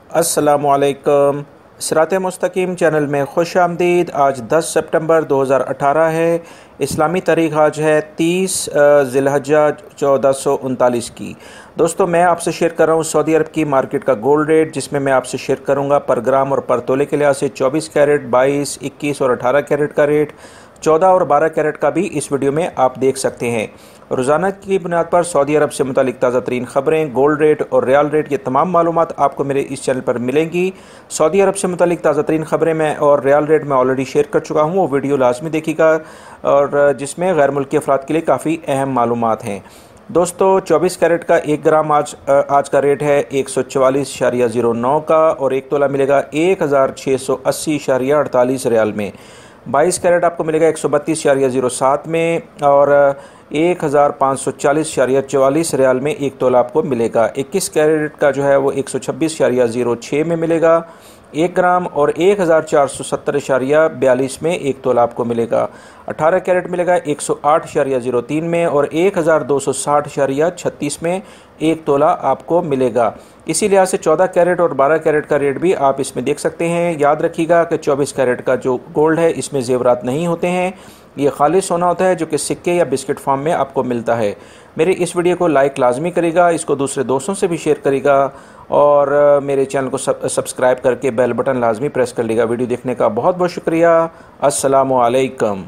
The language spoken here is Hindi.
अस्सलामुअलैकुम। सिरात मुस्तकीम चैनल में खुश आमदीद। आज 10 सितंबर 2018 है। इस्लामी तारीख़ आज है 30 ज़िलहज्जा 1439 की। दोस्तों, मैं आपसे शेयर कर रहा हूँ सऊदी अरब की मार्केट का गोल्ड रेट, जिसमें मैं आपसे शेयर करूँगा पर ग्राम और पर तोले के लिहाज से 24 कैरेट, 22, 21 और 18 कैरेट का रेट, 14 और 12 कैरेट का भी इस वीडियो में आप देख सकते हैं। रोज़ाना की बुनियाद पर सऊदी अरब से मुतालिक ताज़ा तरीन खबरें, गोल्ड रेट और रियाल रेट, ये तमाम मालूमात आपको मेरे इस चैनल पर मिलेंगी। सऊदी अरब से मुतालिक ताज़ा तरीन खबरें मैं और रियाल रेट मैं ऑलरेडी शेयर कर चुका हूँ, वो वीडियो लाजमी देखिएगा, और जिसमें गैर मुल्की अफराद के लिए काफ़ी अहम मालूमात हैं। दोस्तों, 24 कैरेट का 1 ग्राम आज का रेट है 144.09 का, और 1 तोला मिलेगा 1680.48 रियाल में। 22 कैरेट आपको मिलेगा 132.07 में, और 1540.44 रियाल में 1 तोला आपको मिलेगा। 21 कैरेट का जो है वो 126.06 में मिलेगा 1 ग्राम, और 1470.42 में 1 तोला आपको मिलेगा। 18 कैरेट मिलेगा 108.03 में, और 1260.36 में 1 तोला आपको मिलेगा। इसी लिहाज से 14 कैरेट और 12 कैरेट का रेट भी आप इसमें देख सकते हैं। याद रखिएगा कि 24 कैरेट का जो गोल्ड है इसमें जेवरात नहीं होते हैं, ये खालिस सोना होता है जो कि सिक्के या बिस्किट फॉर्म में आपको मिलता है। मेरे इस वीडियो को लाइक लाजमी करेगा, इसको दूसरे दोस्तों से भी शेयर करेगा, और मेरे चैनल को सब्सक्राइब करके बेल बटन लाजमी प्रेस कर लेगा। वीडियो देखने का बहुत बहुत शुक्रिया। अस्सलामु अलैकुम।